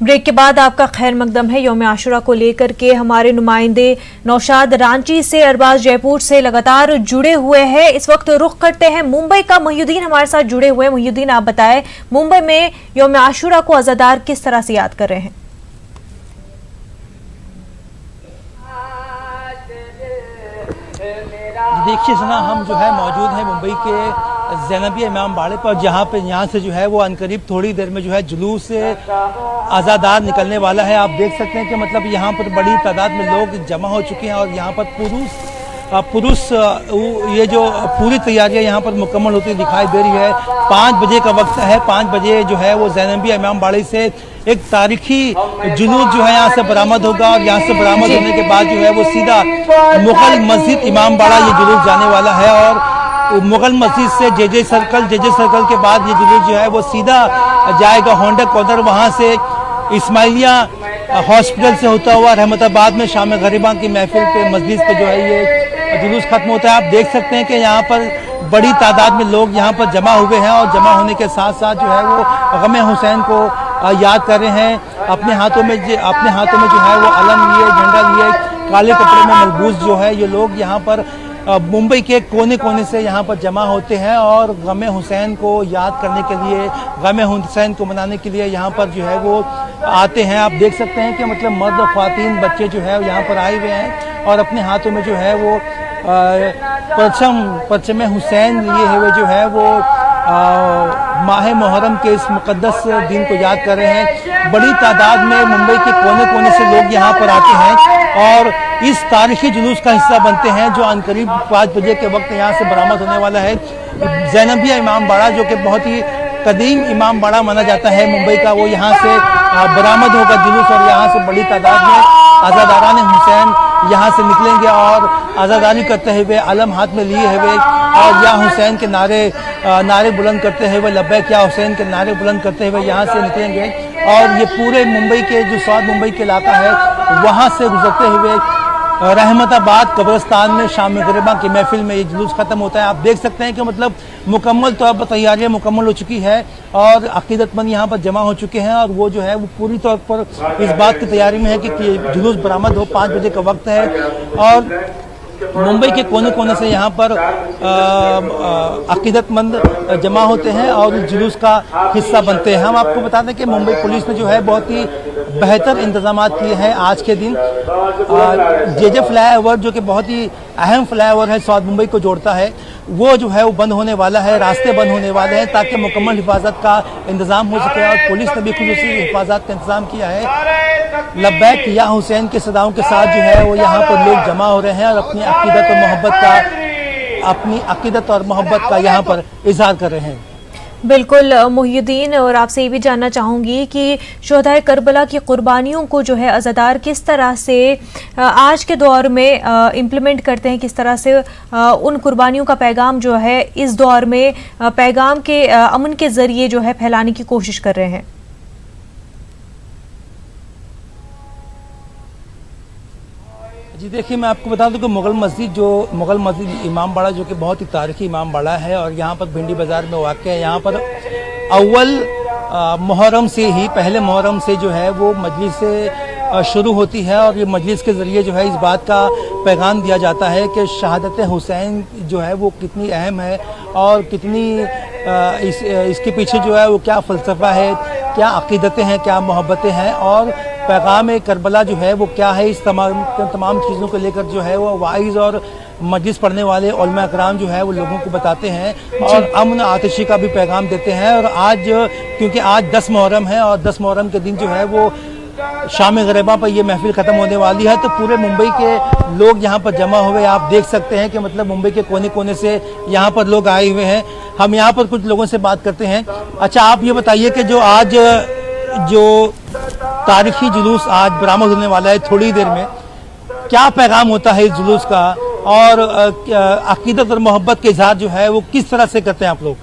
Break के बाद आपका खैर मकदम है। यौम आशुरा को लेकर के हमारे नुमाइंदे नौशाद रांची से, अरबाज जयपुर से लगातार जुड़े हुए हैं। इस वक्त रुख करते हैं मुंबई का। मोहिउद्दीन हमारे साथ जुड़े हुए हैं। मोहिउद्दीन, आप बताएं, मुंबई में यौम आशुरा को अज़ादार किस तरह से याद कर रहे हैं? देखिए सना, हम जो है मौजूद हैं मुंबई के ज़ैनबिया इमाम बाड़े पर, जहाँ पे यहाँ से जो है वो अनकरीब थोड़ी देर में जो है जुलूस अज़ादार निकलने वाला है। आप देख सकते हैं कि मतलब यहाँ पर बड़ी तादाद में लोग जमा हो चुके हैं और यहाँ पर पुरुष ये जो पूरी तैयारियां यहाँ पर मुकम्मल होती दिखाई दे रही है। 5 बजे का वक्त है। 5 बजे जो है वो ज़ैनबिया इमाम बाड़े से एक तारीखी जुलूस जो है यहाँ से बरामद होगा और यहाँ से बरामद होने के बाद जो है वो सीधा मुगल मस्जिद इमाम बाड़ा ये जुलूस जाने वाला है। और मुगल मस्जिद से जेजे सर्कल के बाद ये जुलूस जो है वो सीधा जाएगा होंडा कॉर्नर, वहाँ से इस्माइलिया हॉस्पिटल से होता हुआ रहमताबाद में शाम गरीबा की महफिल पे मस्जिद पे जो है ये जुलूस खत्म होता है। आप देख सकते हैं कि यहाँ पर बड़ी तादाद में लोग यहाँ पर जमा हुए हैं और जमा होने के साथ साथ जो है वो गम हुसैन को याद कर रहे हैं। अपने हाथों में जो है वो अलम लिए, झंडा लिए, काले कपड़े में मलबूस जो है ये लोग यहाँ पर मुंबई के कोने कोने से यहाँ पर जमा होते हैं और गम हुसैन को याद करने के लिए, गम हुसैन को मनाने के लिए यहाँ पर जो है वो आते हैं। आप देख सकते हैं कि मतलब मर्द और ख्वातीन, बच्चे जो है यहाँ पर आए हुए हैं और अपने हाथों में जो है वो परचम हुसैन लिए हुए जो है वो माह मुहर्रम के इस मुक़द्दस दिन को याद कर रहे हैं। बड़ी तादाद में मुंबई के कोने कोने से लोग यहाँ पर आते हैं और इस तारीखी जुलूस का हिस्सा बनते हैं जो अनकरीब 5 बजे के वक्त यहाँ से बरामद होने वाला है। ज़ैनबिया इमाम बाड़ा, जो कि बहुत ही कदीम इमाम बाड़ा माना जाता है मुंबई का, वो यहाँ से बरामद होगा जुलूस और यहाँ से बड़ी तादाद में अज़ादारान हुसैन यहाँ से निकलेंगे और आज़ादारी करते हुए अलम हाथ में लिए हुए और या हुसैन के नारे बुलंद करते हुए, लब्बैक या हुसैन के नारे बुलंद करते हुए यहाँ से निकलेंगे। और ये पूरे मुंबई के जो साउथ मुंबई के इलाका है वहाँ से गुजरते हुए रहमताबाद कब्रिस्तान में शाम गरीबा की महफिल में ये जुलूस ख़त्म होता है। आप देख सकते हैं कि मतलब मुकम्मल तौर पर तैयारियां मुकम्मल हो चुकी है और अकीदतमंद यहाँ पर जमा हो चुके हैं और वो जो है वो पूरी तौर पर इस बात की तैयारी में है कि जुलूस बरामद हो। 5 बजे का वक्त है और मुंबई के कोने कोने से यहाँ पर अकीदतमंद जमा होते हैं और इस जुलूस का हिस्सा बनते हैं। हम आपको बता दें कि मुंबई पुलिस ने जो है बहुत ही बेहतर इंतजाम किए हैं आज के दिन। जेजे फ्लाईओवर, जो कि बहुत ही अहम फ्लाईओवर है, साउथ मुंबई को जोड़ता है, वो जो है वो बंद होने वाला है, रास्ते बंद होने वाले हैं ताकि मुकम्मल हिफाजत का इंतज़ाम हो सके और पुलिस ने भी खुसूसी हिफाजत का इंतज़ाम किया है। लब्बैक या हुसैन के सदाओं के साथ जो है वो यहाँ पर लोग जमा हो रहे हैं और अपनी अकीदत और मोहब्बत का यहाँ पर इजहार कर रहे हैं। बिल्कुल मोहिउद्दीन, और आपसे ये भी जानना चाहूँगी कि शुहदाए करबला की कुर्बानियों को जो है अज़ादार किस तरह से आज के दौर में इम्प्लीमेंट करते हैं, किस तरह से उन कुर्बानियों का पैगाम जो है इस दौर में पैगाम के अमन के ज़रिए जो है फैलाने की कोशिश कर रहे हैं? जी देखिए, मैं आपको बता दूं कि मुगल मस्जिद इमाम बाड़ा, जो कि बहुत ही तारीखी इमाम बाड़ा है और यहाँ पर भिंडी बाज़ार में वाक़ है, यहाँ पर अव्वल मुहर्रम से ही, पहले मुहर्रम से जो है वो मजलिस शुरू होती है और ये मजलिस के ज़रिए जो है इस बात का पैगाम दिया जाता है कि शहादत हुसैन जो है वो कितनी अहम है और कितनी इसके पीछे जो है वो क्या फ़लसफ़ा है, क्या अक़ीदतें हैं, क्या मोहब्बतें हैं और पैगाम करबला जो है वो क्या है। इस तमाम चीज़ों को लेकर जो है वो वाइज़ और मजलिस पढ़ने वाले उलमा इकराम जो है वो लोगों को बताते हैं और अमन आतिशी का भी पैगाम देते हैं। और आज क्योंकि आज 10 मुहर्रम है और 10 मुहर्रम के दिन जो है वो शाम गरीबा पर ये महफिल ख़त्म होने वाली है, तो पूरे मुंबई के लोग यहाँ पर जमा हुए। आप देख सकते हैं कि मतलब मुंबई के कोने कोने से यहाँ पर लोग आए हुए हैं। हम यहाँ पर कुछ लोगों से बात करते हैं। अच्छा, आप ये बताइए कि जो तारीखी जुलूस आज बरामद होने वाला है थोड़ी देर में, क्या पैगाम होता है इस जुलूस का और अकीदत और मोहब्बत के इजहार जो है वो किस तरह से करते हैं आप लोग?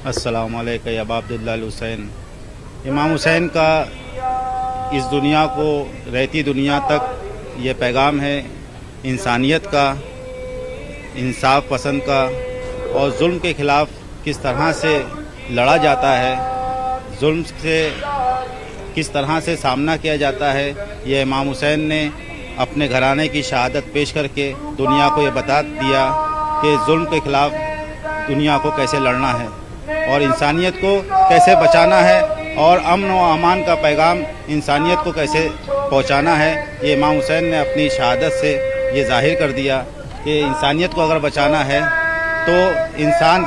अस्सलाम वालेकुम या अब्दुल्लाह हुसैन। इमाम हुसैन का इस दुनिया को रहती दुनिया तक ये पैगाम है इंसानियत का, इंसाफ पसंद का और जुल्म के ख़िलाफ़ किस तरह से लड़ा जाता है, जुल्म से किस तरह से सामना किया जाता है, ये इमाम हुसैन ने अपने घराने की शहादत पेश करके दुनिया को ये बता दिया कि जुल्म के खिलाफ दुनिया को कैसे लड़ना है और इंसानियत को कैसे बचाना है और अमन व अमान का पैगाम इंसानियत को कैसे पहुंचाना है। ये इमाम हुसैन ने अपनी शहादत से ये जाहिर कर दिया कि इंसानियत को अगर बचाना है तो इंसान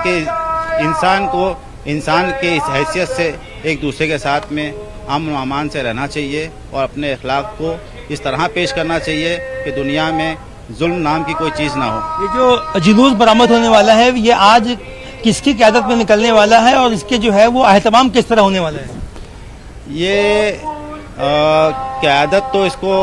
के इस हैसियत से एक दूसरे के साथ में अमन व अमान से रहना चाहिए और अपने अखलाक को इस तरह पेश करना चाहिए कि दुनिया में जुल्म नाम की कोई चीज़ ना हो। ये जो जुलूस बरामद होने वाला है ये आज किसकी क़यादत में निकलने वाला है और इसके जो है वो अहतमाम किस तरह होने वाला है? ये क़यादत तो इसको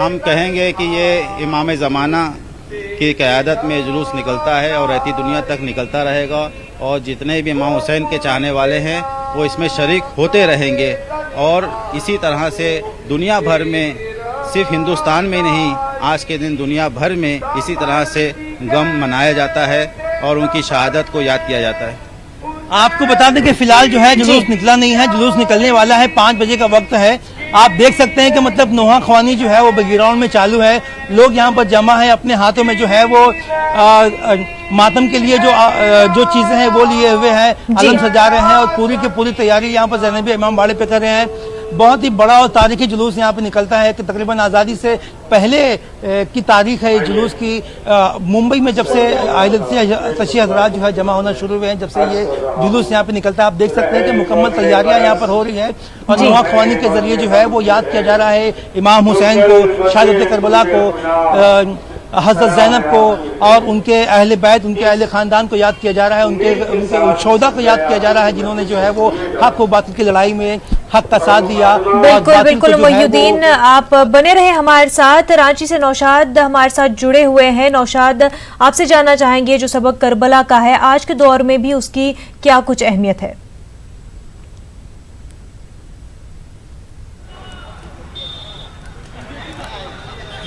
हम कहेंगे कि ये इमाम ज़माना की क़यादत में जुलूस निकलता है और रहती दुनिया तक निकलता रहेगा और जितने भी इमाम हुसैन के चाहने वाले हैं वो इसमें शरीक होते रहेंगे और इसी तरह से दुनिया भर में, सिर्फ हिंदुस्तान में नहीं, आज के दिन दुनिया भर में इसी तरह से गम मनाया जाता है और उनकी शहादत को याद किया जाता है। आपको बता दें कि फिलहाल जो है जुलूस निकला नहीं है, जुलूस निकलने वाला है, 5 बजे का वक्त है। आप देख सकते हैं कि मतलब नोहा ख्वानी जो है वो बैकग्राउंड में चालू है, लोग यहाँ पर जमा है, अपने हाथों में जो है वो मातम के लिए जो चीजें हैं वो लिए हुए हैं, अलम सजा रहे हैं और पूरी की पूरी तैयारी यहाँ पर ज़ैनबी इमाम बाड़े पे कर रहे हैं। बहुत ही बड़ा और तारीखी जुलूस यहाँ पे निकलता है कि तकरीबन आज़ादी से पहले की तारीख है ये जुलूस की। मुंबई में जब से तशी हज़रात जो है जमा होना शुरू हुए हैं, जब से ये जुलूस यहाँ पे निकलता है, आप देख सकते हैं कि मुकम्मल तैयारियाँ यहाँ पर हो रही है और नोहा ख्वानी के ज़रिए जो है वो याद किया जा रहा है इमाम हुसैन को, शहादत करबला को, हज़रत ज़ैनब को और उनके अहले बैत, उनके अहले ख़ानदान को याद किया जा रहा है, उनके शोहदा को याद किया जा रहा है जिन्होंने जो है वो हक़ व बातिल की लड़ाई में हक़ का साथ दिया। बिल्कुल बिल्कुल मोहिउद्दीन, आप बने रहे हमारे साथ। रांची से नौशाद हमारे साथ जुड़े हुए हैं। नौशाद, आपसे जानना चाहेंगे जो सबक करबला का है आज के दौर में भी उसकी क्या कुछ अहमियत है?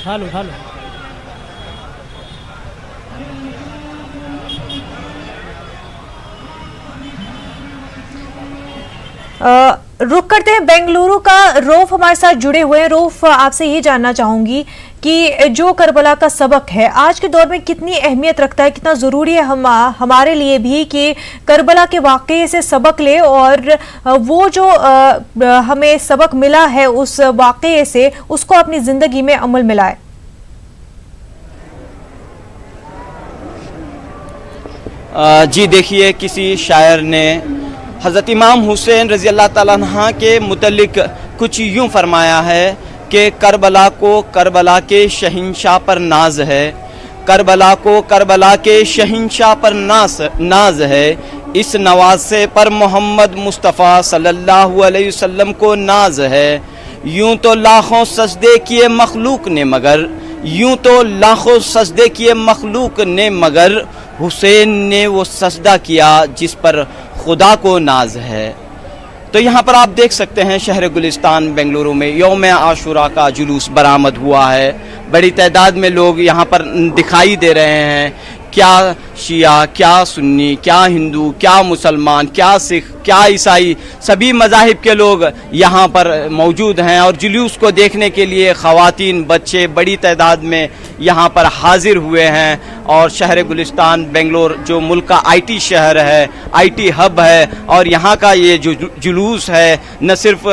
हेलो रुक करते हैं बेंगलुरु का। रूफ हमारे साथ जुड़े हुए हैं। रूफ, आपसे ये जानना चाहूंगी कि जो करबला का सबक है आज के दौर में कितनी अहमियत रखता है, कितना ज़रूरी है हमारे लिए भी कि करबला के वाक़ये से सबक ले और वो जो हमें सबक मिला है उस वाक़ये से उसको अपनी ज़िंदगी में अमल में लाए। जी देखिए, किसी शायर ने हज़रत इमाम हुसैन रज़ी अल्लाह ताला अन्हा के मुतल्लिक कुछ यूँ फरमाया है कि करबला को करबला के शहंशाह पर नाज है, करबला को करबला के शहंशाह पर नाज है, इस नवासे पर मोहम्मद मुस्तफ़ा सल्लल्लाहु अलैहि वसल्लम को नाज है। यूँ तो लाखों सजदे किए मखलूक ने मगर, यूँ तो लाखों सजदे किए मखलूक ने मगर, हुसैन ने वो सजदा किया जिस पर खुदा को नाज है। तो यहाँ पर आप देख सकते हैं शहर गुलिस्तान बेंगलुरु में यौम आशुरा का जुलूस बरामद हुआ है। बड़ी तादाद में लोग यहाँ पर दिखाई दे रहे हैं। क्या शिया, क्या सुन्नी, क्या हिंदू, क्या मुसलमान, क्या सिख, क्या ईसाई, सभी मज़ाहिब के लोग यहाँ पर मौजूद हैं और जुलूस को देखने के लिए ख़वातीन, बच्चे बड़ी तादाद में यहाँ पर हाजिर हुए हैं। और शहर गुलिस्तान बेंगलोर जो मुल्क का आईटी शहर है, आईटी हब है और यहाँ का ये जो जुलूस है न सिर्फ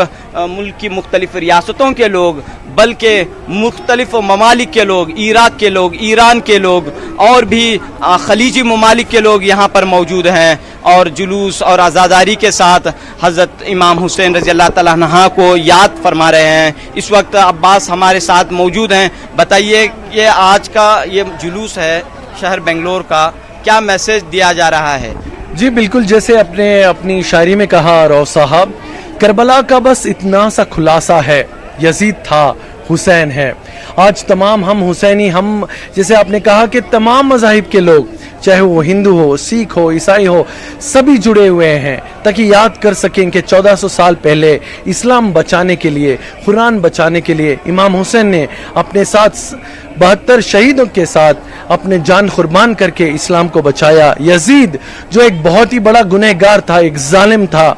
मुल्क की मुख्तलिफ रियासतों के लोग बल्कि मुख्तलिफ ममालिक के लोग, इराक के लोग, ईरान के लोग और भी खलीजी ममालिक के लोग यहाँ पर मौजूद हैं और जुलूस और आज़ादारी के साथ हज़रत इमाम हुसैन रज़ी अल्लाह ताला अन्हा को याद फरमा रहे हैं। इस वक्त अब्बास हमारे साथ मौजूद हैं। बताइए ये आज का ये जुलूस है शहर बेंगलोर का, क्या मैसेज दिया जा रहा है? जी बिल्कुल, जैसे आपने अपनी शायरी में कहा रौ साहब, करबला का बस इतना सा खुलासा है, यजीद था, हुसैन है। आज तमाम हम हुसैनी, हम जैसे आपने कहा कि तमाम मज़ाहिब के लोग, चाहे वो हिंदू हो, सिख हो, ईसाई हो, सभी जुड़े हुए हैं ताकि याद कर सकें कि 1400 साल पहले इस्लाम बचाने के लिए, कुरान बचाने के लिए इमाम हुसैन ने अपने साथ 72 शहीदों के साथ अपने जान कुर्बान करके इस्लाम को बचाया। यजीद जो एक बहुत ही बड़ा गुनहगार था, एक जालिम था,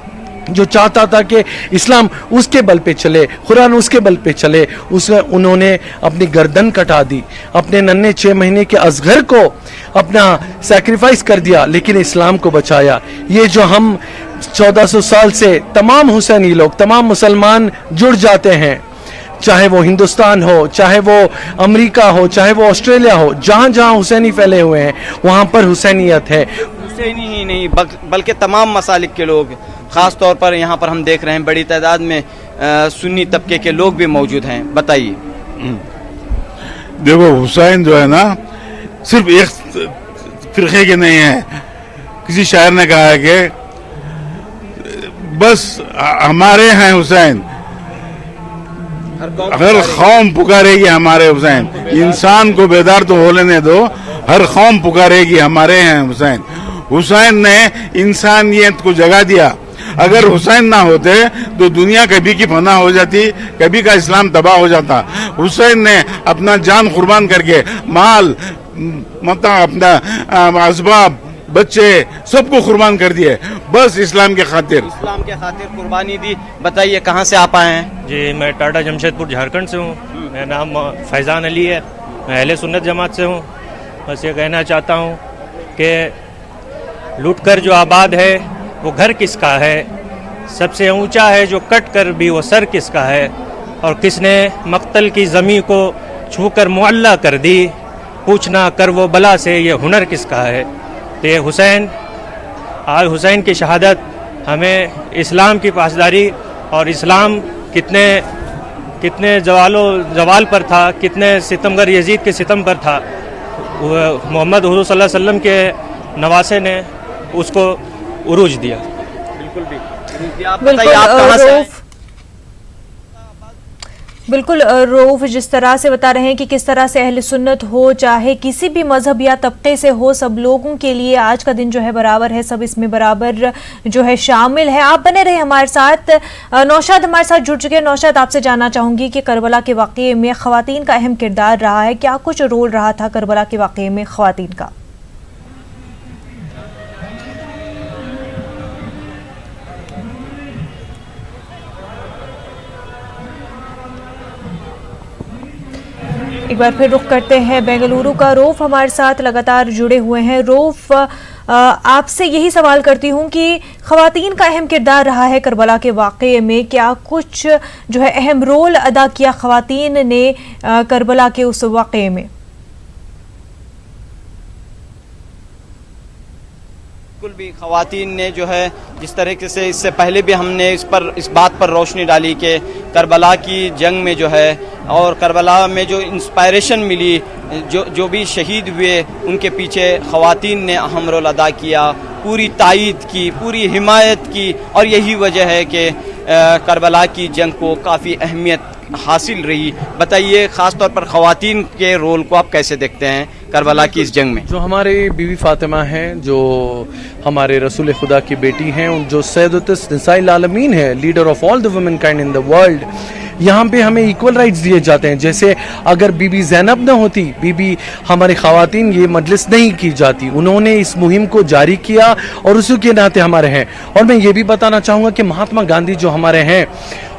جو چاہتا تھا کہ اسلام اس کے بل پہ چلے, قرآن اس کے بل پہ چلے, انہوں نے اپنی گردن کٹا دی, اپنے ننھے 6 مہینے کے اصغر کو اپنا سیکریفائس کر دیا, لیکن اسلام کو بچایا. یہ جو ہم 1400 سال سے تمام حسینی لوگ, تمام مسلمان جڑ جاتے ہیں, چاہے وہ ہندوستان ہو, چاہے وہ امریکہ ہو, چاہے وہ آسٹریلیا ہو, جہاں جہاں حسینی پھیلے ہوئے ہیں وہاں پر حسینیت ہے. حسینی ہی نہیں بلکہ تمام مسالک کے لوگ, خاص طور پر یہاں پر ہم دیکھ رہے ہیں بڑی تعداد میں سنی طبقے کے لوگ بھی موجود ہیں. بتائیے. دیکھو حسین جو ہے نا صرف ایک فرقے کے نہیں ہے. کسی شاعر نے کہا ہے کہ بس ہمارے ہیں حسین, ہر قوم پکارے گی ہمارے حسین. انسان کو بیدار تو ہو لینے دو, ہر قوم پکارے گی ہمارے ہیں حسین. حسین نے انسانیت کو جگا دیا. اگر حسین نہ ہوتے تو دنیا کبھی کی فنا ہو جاتی, کبھی کا اسلام تباہ ہو جاتا. حسین نے اپنا جان قربان کر کے مال متا اپنا اسباب بچے سب کو قربان کر دیے بس اسلام کے خاطر. اسلام کے خاطر قربانی دی. بتائیے کہاں سے آپ آئے ہیں؟ جی میں ٹاٹا جمشید پور جھارکھنڈ سے ہوں. میرا نام فیضان علی ہے, میں اہل سنت جماعت سے ہوں. بس یہ کہنا چاہتا ہوں کہ لوٹ کر جو آباد ہے وہ گھر کس کا ہے, سب سے اونچا ہے جو کٹ کر بھی وہ سر کس کا ہے, اور کس نے مقتل کی زمین کو چھو کر معلّہ کر دی, پوچھنا کر وہ بلا سے یہ ہنر کس کا ہے. تو یہ حسین, آج حسین کی شہادت ہمیں اسلام کی پاسداری اور اسلام کتنے زوال پر تھا, کتنے ستمگر یزید کے ستم پر تھا, محمد حضور صلی اللہ علیہ وسلم کے نواسے نے اس کو عروج دیا. بالکل روف جس طرح سے بتا رہے ہیں کہ کس طرح سے اہل سنت ہو, چاہے کسی بھی مذہب یا طبقے سے ہو, سب لوگوں کے لیے آج کا دن جو ہے برابر ہے, سب اس میں برابر جو ہے شامل ہے. آپ بنے رہے ہمارے ساتھ. نوشاد ہمارے ساتھ جڑ چکے ہیں. نوشاد, آپ سے جاننا چاہوں گی کہ کربلا کے واقعے میں خواتین کا اہم کردار رہا ہے, کیا کچھ رول رہا تھا کربلا کے واقعے میں خواتین کا؟ ایک بار پھر رخ کرتے ہیں بنگلورو کا. روف ہمارے ساتھ لگاتار جڑے ہوئے ہیں. روف, آپ سے یہی سوال کرتی ہوں کہ خواتین کا اہم کردار رہا ہے کربلا کے واقعے میں, کیا کچھ جو ہے اہم رول ادا کیا خواتین نے کربلا کے اس واقعے میں؟ بالکل بھی خواتین نے جو ہے جس طریقے سے اس سے پہلے بھی ہم نے اس بات پر روشنی ڈالی کہ کربلا کی جنگ میں جو ہے اور کربلا میں جو انسپائریشن ملی, جو بھی شہید ہوئے ان کے پیچھے خواتین نے اہم رول ادا کیا, پوری تائید کی, پوری حمایت کی, اور یہی وجہ ہے کہ کربلا کی جنگ کو کافی اہمیت حاصل رہی. بتائیے خاص طور پر خواتین کے رول کو آپ کیسے دیکھتے ہیں کربلا کی اس جنگ میں؟ جو ہمارے بیوی فاطمہ ہیں, جو ہمارے رسول خدا کی بیٹی ہیں, جو سیدۃ النساء العالمین ہے, leader of all the women kind in the world, یہاں پہ ہمیں ایکول رائٹس دیے جاتے ہیں. جیسے اگر بی بی زینب نہ ہوتی, بی ہماری خواتین یہ مجلس نہیں کی جاتی. انہوں نے اس مہم کو جاری کیا اور اسی کے ناطے ہمارے ہیں. اور میں یہ بھی بتانا چاہوں گا کہ مہاتما گاندھی جو ہمارے ہیں,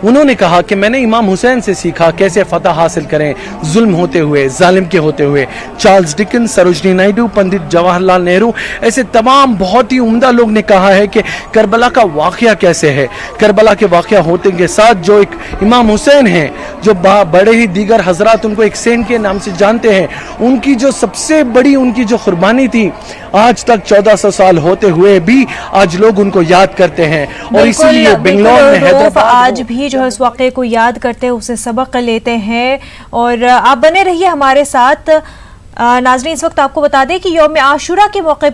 انہوں نے کہا کہ میں نے امام حسین سے سیکھا کیسے فتح حاصل کریں ظلم ہوتے ہوئے, ظالم کے ہوتے ہوئے. چارلز ڈکنس, سروجنی نائیڈو, پنڈت جواہر لال نہرو, ایسے تمام بہت ہی عمدہ لوگ نے کہا ہے کہ کربلا کا واقعہ کیسے ہے. کربلا کے واقعہ ہوتے کے ساتھ جو ایک امام حسین ہیں, جو بڑے ہی دیگر حضرات ان کو ایک سینٹ کے نام سے جانتے ہیں, ان کی جو سب سے بڑی ان کی جو قربانی تھی, آج تک 1400 سال ہوتے ہوئے بھی آج لوگ ان کو یاد کرتے ہیں. اور اسی لیے بنگلور میں حیدرآباد آج بھی جو ہے اس واقعے کو یاد کرتے ہیں, اسے سبق لیتے ہیں. اور آپ بنے رہیے ہمارے ساتھ. ناظرین, اس وقت آپ کو بتا دیں کہ یوم عاشورہ کے موقع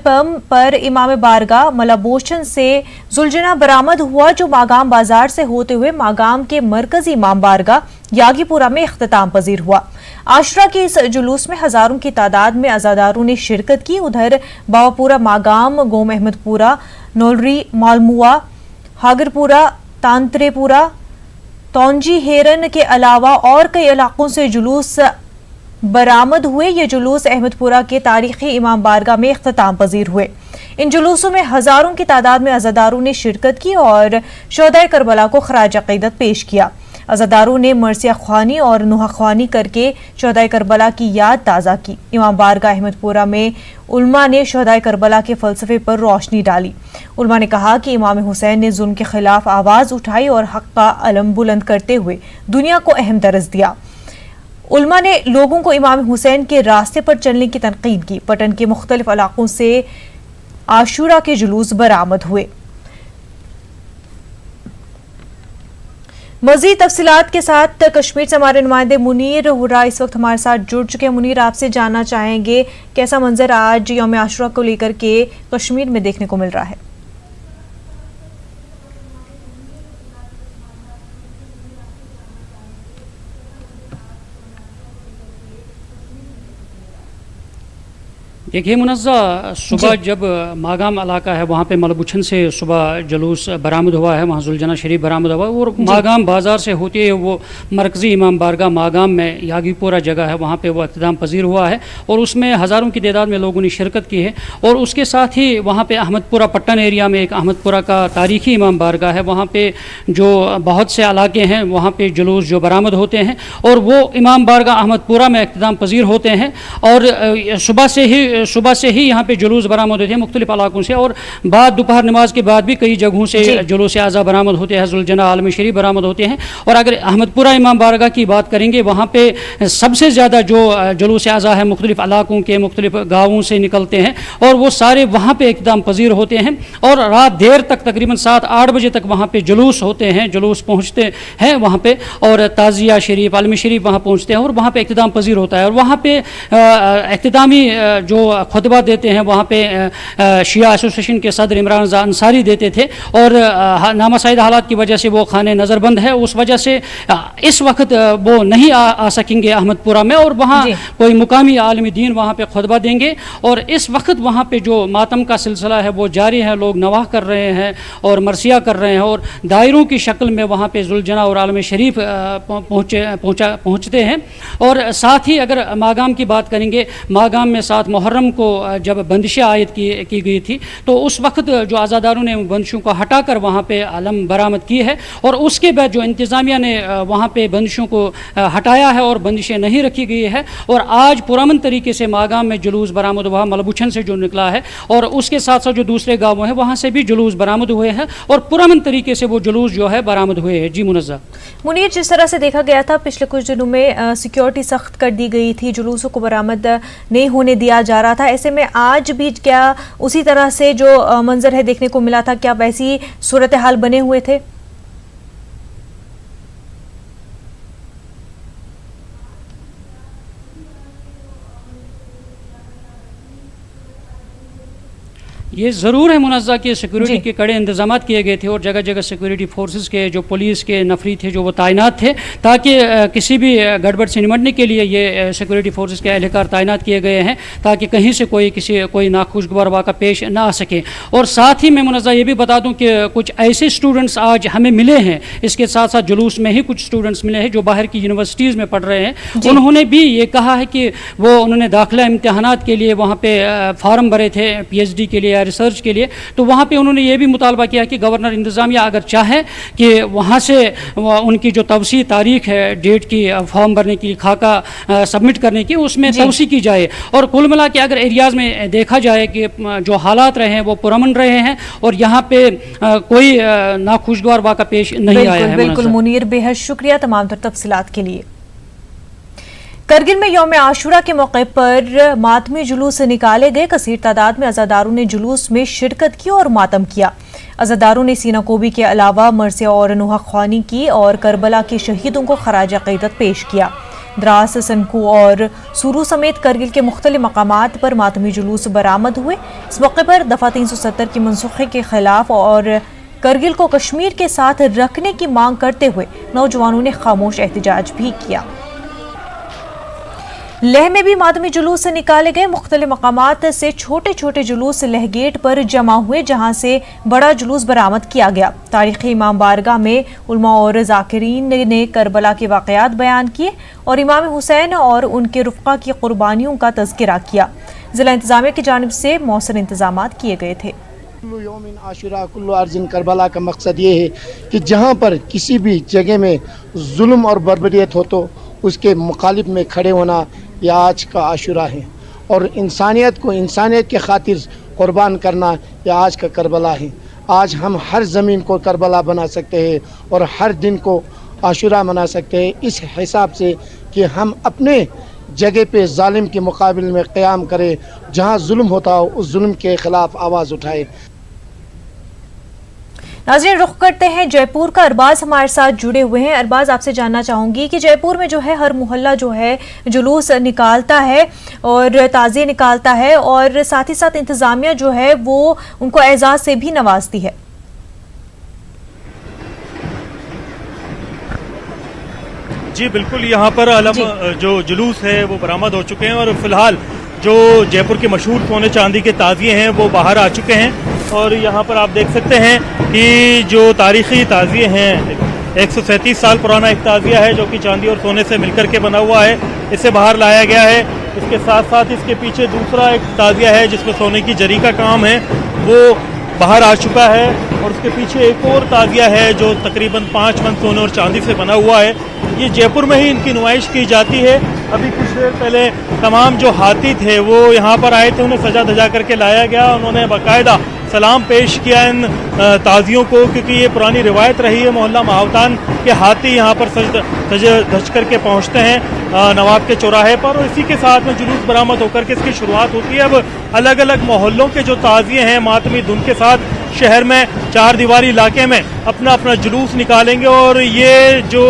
پر امام بارگاہ ملابوشن سے زلجنا برآمد ہوا, جو ماگام بازار سے ہوتے ہوئے ماگام کے مرکزی امام بارگاہ یاگی پورہ میں اختتام پذیر ہوا. عاشورہ کے اس جلوس میں ہزاروں کی تعداد میں عزاداروں نے شرکت کی. ادھر باواپورہ, ماگام, گوم احمد پورہ, نولری, مالموا, ہاگر پورہ, تانترے پورہ, تونجی ہیرن کے علاوہ اور کئی علاقوں سے جلوس बरामद हुए। ये जुलूस अहमदपुरा के तारीखी इमाम बारगाह में इख्तिताम पजीर हुए। इन जुलूसों में हजारों की तादाद में अज़ादारों ने शिरकत की और शोहदाए करबला को खराज अक़ीदत पेश किया। अज़ादारों ने मरसिया ख्वानी और नुहा ख्वानी करके शोहदाए करबला की याद ताज़ा की। इमाम बारगाह अहमदपुरा में उलमा ने शोहदाए करबला के फ़लसफ़े पर रोशनी डाली। उलमा ने कहा कि इमाम हुसैन ने जुल्म के खिलाफ आवाज़ उठाई और हक़ का अलम बुलंद करते हुए दुनिया को अहम दर्ज दिया। उलमा ने लोगों को इमाम हुसैन के रास्ते पर चलने की तनकीद की। पटन के मुख्तलिफ इलाकों से आशूरा के जुलूस बरामद हुए। मज़ीद तफसीलात के साथ कश्मीर से हमारे नुमाइंदे मुनीर हुर्रा इस वक्त हमारे साथ जुड़ चुके हैं। मुनीर, आपसे जानना चाहेंगे कैसा मंजर आज यौम आशूरा को लेकर के कश्मीर में देखने को मिल रहा है? देखिए मुनज़्ज़ा, सुबह जब मागाम इलाका है वहाँ पे मलबुछन से सुबह जुलूस बरामद हुआ है, वहाँ जुलजना शरीफ बरामद हुआ और मागाम बाज़ार से होते हुए वो मरकज़ी इमाम बारगाह मागाम में यागीपुरा जगह है वहाँ पे वो इख्तिताम पजीर हुआ है और उसमें हज़ारों की तादाद में लोगों ने शिरकत की है। और उसके साथ ही वहाँ पर अहमदपुरा पट्टन एरिया में एक अहमदपुरा का तारीख़ी इमाम बारगाह है, वहाँ पर जो बहुत से इलाके हैं वहाँ पर जुलूस जो बरामद होते हैं और वो इमाम बारगाह अहमदपुरा में इख्तिताम पजीर होते हैं। और सुबह से ही यहाँ पे जुलूस बरामद होते हैं मुख्तलिफ इलाकों से और बाद दोपहर नमाज के बाद भी कई जगहों से जुलूस आज़ा बरामद होते हैं, जुलजना आलम शरीफ बरामद होते हैं। और अगर अहमदपुरा इमाम बारगाह की बात करेंगे वहाँ पे सबसे ज़्यादा जो जुलूस आज़ा है मुख्तलिफ इलाकों के मुख्तलिफ गाँवों से निकलते हैं और वो सारे वहाँ पर इक़दाम पजीर होते हैं और रात देर तक तकरीबन 7-8 बजे तक वहाँ पर जुलूस होते हैं, जुलूस पहुँचते हैं वहाँ पर और ताज़िया शरीफ आलम शरीफ वहाँ पहुँचते हैं और वहाँ पर इक़दाम पजीर होता है। और वहाँ पर इख्तितामी जो खुतबा देते हैं वहाँ पे शिया एसोसिएशन के सदर इमरान अंसारी देते थे और नामासाइद हालात की वजह से वो खाने नज़रबंद है, उस वजह से इस वक्त वो नहीं आ सकेंगे अहमदपुरा में और वहाँ कोई मुकामी आलमी दीन वहाँ पे खुतबा देंगे। और इस वक्त वहाँ पे जो मातम का सिलसिला है वो जारी है, लोग नवाह कर रहे हैं और मरसिया कर रहे हैं और दायरों की शक्ल में वहाँ पे जुलजना और आलम शरीफ पहुँचते हैं। और साथ ही अगर मागाम की बात करेंगे, मागाम में 7 मुहर्रम को जब बंदिशें आयद की गई थी तो उस वक्त जो आज़ादारों ने बंदिशों को हटाकर वहाँ पे आलम बरामद की है और उसके बाद जो इंतज़ामिया ने वहाँ पे बंदिशों को हटाया है और बंदिशें नहीं रखी गई है। और आज पुरअमन तरीके से मागाम में जुलूस बरामद हुआ, मलबुछन से जो निकला है और उसके साथ साथ जो दूसरे गाँवों हैं वहाँ से भी जुलूस बरामद हुए हैं और पुरअमन तरीके से वो जुलूस जो है बरामद हुए हैं। जी मुनज़्ज़ा। मुनीर, जिस तरह से देखा गया था पिछले कुछ दिनों में सिक्योरिटी सख्त कर दी गई थी, जुलूसों को बरामद नहीं होने दिया जा रहा था, ऐसे में आज भी क्या उसी तरह से जो मंजर है देखने को मिला था, क्या वैसी सूरत हाल बने हुए थे? ये ज़रूर है मुनज़्ज़ा कि सिक्योरिटी के कड़े इंतजाम किए गए थे और जगह जगह सिक्योरिटी फोर्सेस के जो पुलिस के नफरी थे जो वो तैनात थे ताकि किसी भी गड़बड़ से निपटने के लिए ये सिक्योरिटी फोर्सेस के एहलकार तैनात किए गए हैं ताकि कहीं से कोई नाखुशगवार वाक़ा पेश ना आ सके। और साथ ही मैं मुनज़्ज़ा ये भी बता दूँ कि कुछ ऐसे स्टूडेंट्स आज हमें मिले हैं, इसके साथ साथ जुलूस में ही कुछ स्टूडेंट्स मिले हैं जो बाहर की यूनिवर्सिटीज़ में पढ़ रहे हैं। उन्होंने भी ये कहा है कि उन्होंने दाखिला इम्तहानात के लिए वहाँ पर फार्म भरे थे PhD के लिए, रिसर्च के लिए, तो वहाँ पे उन्होंने ये भी मुतालबा किया कि गवर्नर इंतज़ामिया अगर चाहे कि वहाँ से उनकी जो तवसी तारीख है डेट की फॉर्म भरने की, खाका सबमिट करने की, उसमें तवसी की जाए। और कुल मिला के अगर एरियाज़ में देखा जाए कि जो हालात रहे हैं वो पुरअमन रहे हैं और यहाँ पे कोई नाखुशगवार वाक़ा पेश नहीं आया है। बिल्कुल मुनीर, बेहद शुक्रिया तमाम तर तफसीलात के लिए। करगिल में यौम आशूरा के मौके पर मातमी जुलूस निकाले गए। कसीर तादाद में अज़ादारों ने जुलूस में शिरकत की और मातम किया। अज़ादारों ने सीना कोबी के अलावा मरसिया और नुहा ख्वानी की और करबला के शहीदों को खराज अक़ीदत पेश किया। द्रास, सनकू और सुरू समेत करगिल के मुख्तलिफ मकामात पर मातमी जुलूस बरामद हुए। इस मौके पर दफ़ा 370 की मनसूखे के खिलाफ और करगिल को कश्मीर के साथ रखने की मांग करते हुए नौजवानों ने खामोश एहतजाज भी किया। लेह में भी मातमी जुलूस निकाले गए। मुख्तलिफ मकामात से छोटे छोटे जुलूस लेह गेट पर जमा हुए, जहां से बड़ा जुलूस बरामद किया गया। तारीखी इमाम बारगाह में उलमा और ज़ाकिरीन ने करबला के वाक़यात बयान किए और इमाम हुसैन और उनके रुफ़क़ा की कुर्बानियों का तज़किरा किया। ज़िला इंतज़ामिया की जानिब से मौसर इंतज़ामात किए गए थे। आशुरा कुल्लु अर्ज़िन करबला का मकसद ये है कि जहाँ पर किसी भी जगह में जुल्म और बर्बरियत हो तो उसके मुखालिफ में खड़े होना यह आज का आशुरा है, और इंसानियत को इंसानियत के खातिर कुर्बान करना यह आज का करबला है। आज हम हर ज़मीन को करबला बना सकते हैं और हर दिन को आशुरा मना सकते हैं, इस हिसाब से कि हम अपने जगह पे जालिम के मुकाबले में क़याम करें, जहाँ जुल्म होता हो उस जुल्म के ख़िलाफ़ आवाज़ उठाए। नाज़रीन, रुख करते हैं जयपुर का। अरबाज हमारे साथ जुड़े हुए हैं। अरबाज, आपसे जानना चाहूँगी कि जयपुर में जो है हर मोहल्ला जो है जुलूस निकालता है और ताज़िए निकालता है, और साथ ही साथ इंतज़ामिया जो है वो उनको एजाज़ से भी नवाजती है। जी बिल्कुल, यहाँ पर अलम जो जुलूस है वो बरामद हो चुके हैं और फिलहाल जो जयपुर के मशहूर सोने चांदी के ताज़िए हैं वो बाहर आ चुके हैं। और यहाँ पर आप देख सकते हैं कि जो तारीख़ी ताज़िए हैं, 137 साल पुराना एक ताज़िया है जो कि चांदी और सोने से मिलकर के बना हुआ है, इसे बाहर लाया गया है। इसके साथ साथ इसके पीछे दूसरा एक ताज़िया है जिसमें सोने की जरी का काम है, वो बाहर आ चुका है। और उसके पीछे एक और ताज़िया है जो तकरीबन 5 मन सोने और चांदी से बना हुआ है। ये जयपुर में ही इनकी नुमाइश की जाती है। अभी कुछ देर पहले तमाम जो हाथी थे वो यहाँ पर आए थे, उन्हें सजा धजा करके लाया गया। उन्होंने बाकायदा सलाम पेश किया इन ताज़ियों को, क्योंकि ये पुरानी रिवायत रही है मोहल्ला महावतान के हाथी यहाँ पर सज धज करके पहुँचते हैं नवाब के चौराहे पर, और इसी के साथ में जुलूस बरामद होकर के इसकी शुरुआत होती है। अब अलग अलग मोहल्लों के जो ताज़िए हैं मातमी धुन के साथ शहर में चार दीवारी इलाके में अपना अपना जुलूस निकालेंगे, और ये जो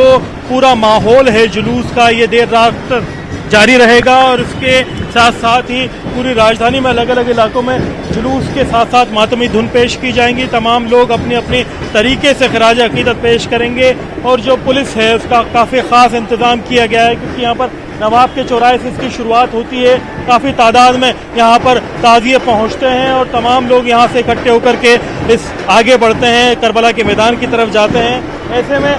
पूरा माहौल है जुलूस का ये देर रात तक जारी रहेगा। और इसके साथ साथ ही पूरी राजधानी में अलग अलग इलाकों में जुलूस के साथ साथ मातमी धुन पेश की जाएंगी। तमाम लोग अपने अपने तरीके से खराज अकीदत पेश करेंगे, और जो पुलिस है उसका काफ़ी ख़ास इंतज़ाम किया गया है, क्योंकि यहाँ पर नवाब के चौराहे से इसकी शुरुआत होती है। काफ़ी तादाद में यहाँ पर ताज़िए पहुँचते हैं और तमाम लोग यहाँ से इकट्ठे होकर के इस आगे बढ़ते हैं, करबला के मैदान की तरफ जाते हैं। ऐसे में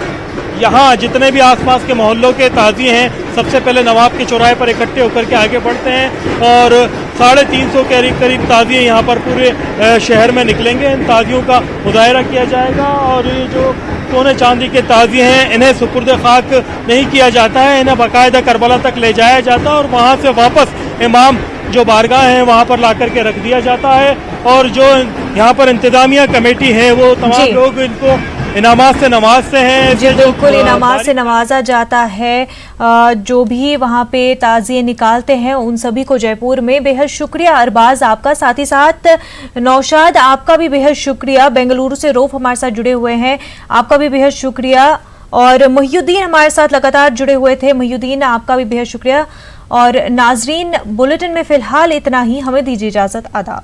यहाँ जितने भी आसपास के मोहल्लों के ताज़िए हैं सबसे पहले नवाब के चौराहे पर इकट्ठे होकर के आगे बढ़ते हैं, और 350 के करीब ताज़िए यहाँ पर पूरे शहर में निकलेंगे। इन ताज़ियों का मुजाहरा किया जाएगा, और ये जो सोने चांदी के ताज़िए हैं इन्हें सुपुर्द खाक नहीं किया जाता है, इन्हें बाकायदा करबला तक ले जाया जाता है और वहाँ से वापस इमाम जो बारगाह है वहाँ पर ला करके रख दिया जाता है। और जो यहाँ पर इंतज़ामिया कमेटी है वो तमाम लोग इनको इनामात से नवाजते हैं। जी बिल्कुल, इनामात से नवाजा जाता है। जो भी वहाँ पे ताज़िए निकालते हैं उन सभी को जयपुर में बेहद शुक्रिया अरबाज आपका। साथ ही साथ नौशाद, आपका भी बेहद शुक्रिया। बेंगलुरु से रोफ हमारे साथ जुड़े हुए हैं, आपका भी बेहद शुक्रिया। और मोहिउद्दीन हमारे साथ लगातार जुड़े हुए थे, मोहिउद्दीन आपका भी बेहद शुक्रिया। और नाजरीन, बुलेटिन में फिलहाल इतना ही, हमें दीजिए इजाज़त, आदाब।